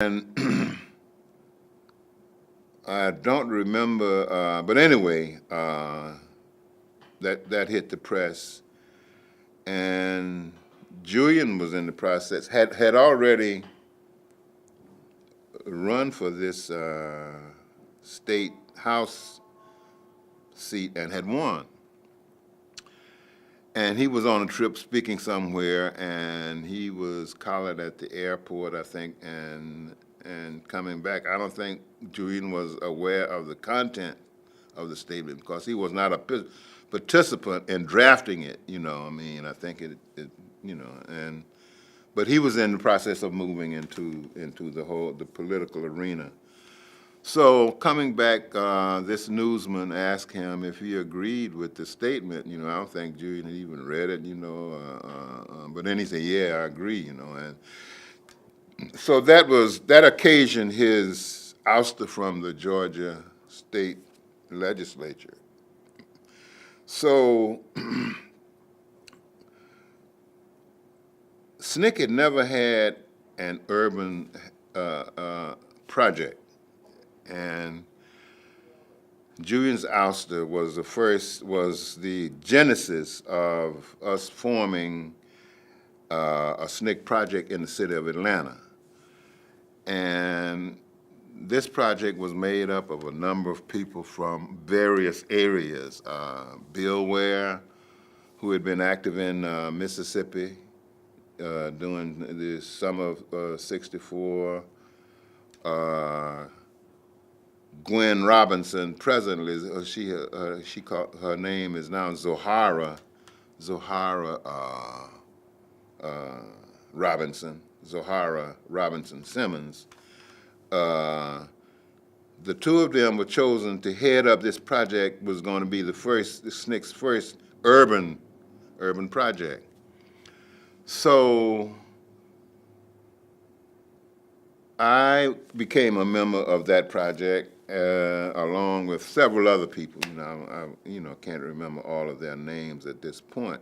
And I don't remember, but anyway, that hit the press, and Julian was in the process, had already run for this state house seat and had won. And he was on a trip speaking somewhere, and he was collared at the airport, I think, and coming back. I don't think Julian was aware of the content of the statement because he was not a participant in drafting it. I mean, I think but he was in the process of moving into the political arena. So coming back, this newsman asked him if he agreed with the statement. I don't think Julian had even read it. But then he said, "Yeah, I agree." And so that occasioned his ouster from the Georgia state legislature. So SNCC had never had an urban project, and Julian's ouster was the genesis of us forming a SNCC project in the city of Atlanta. And this project was made up of a number of people from various areas. Bill Ware, who had been active in Mississippi during the summer of '64. Gwen Robinson, presently, her name is now Zohara Robinson Simmons. The two of them were chosen to head up this project. Was going to be the SNCC's first urban project. So I became a member of that project along with several other people. I can't remember all of their names at this point.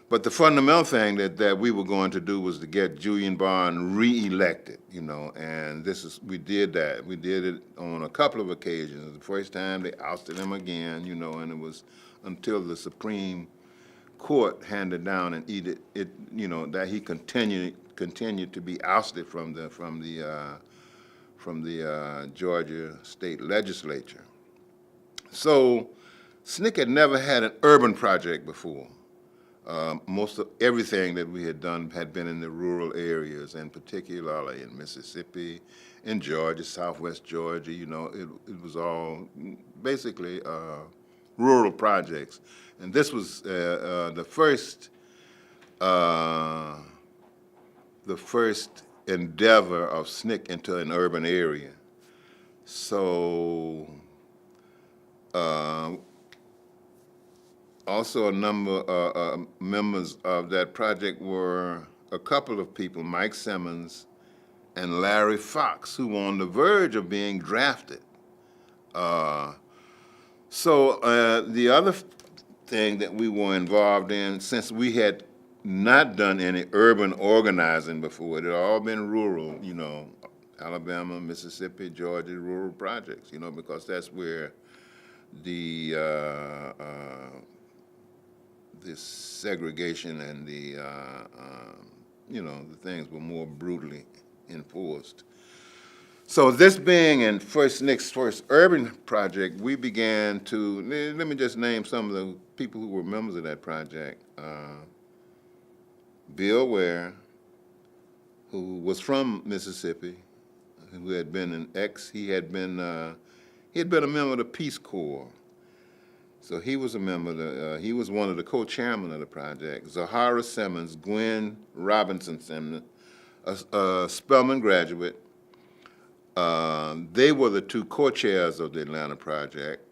But the fundamental thing that we were going to do was to get Julian Bond reelected, and we did that. We did it on a couple of occasions. The first time they ousted him again, and it was until the Supreme Court handed down and that he continued to be ousted from the Georgia state legislature. So SNCC had never had an urban project before. Most of everything that we had done had been in the rural areas, and particularly in Mississippi, in Georgia, Southwest Georgia. It was all basically rural projects, and this was the first endeavor of SNCC into an urban area. So. Also, a number of members of that project were a couple of people, Mike Simmons and Larry Fox, who were on the verge of being drafted. So the other thing that we were involved in, since we had not done any urban organizing before, it had all been rural, Alabama, Mississippi, Georgia, rural projects, because that's where this segregation and the things were more brutally enforced. So this being in SNCC's first urban project, we began to, let me just name some of the people who were members of that project. Bill Ware, who was from Mississippi, who had been he had been a member of the Peace Corps. So he was a member. He was one of the co-chairmen of the project. Zahara Simmons, Gwen Robinson Simmons, a Spelman graduate. They were the two co-chairs of the Atlanta project.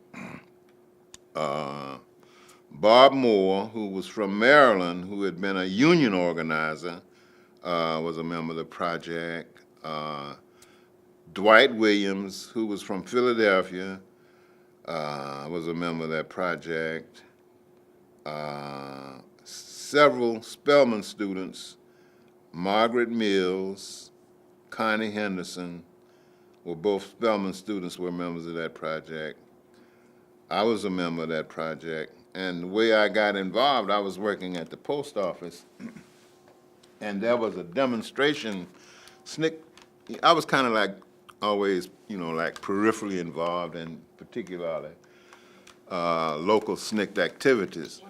Bob Moore, who was from Maryland, who had been a union organizer, was a member of the project. Dwight Williams, who was from Philadelphia, was a member of that project. Several Spelman students, Margaret Mills, Connie Henderson, were both Spelman students, were members of that project. I was a member of that project. And the way I got involved, I was working at the post office, and there was a demonstration. I was kind of like always, like peripherally involved in particularly local SNCC activities.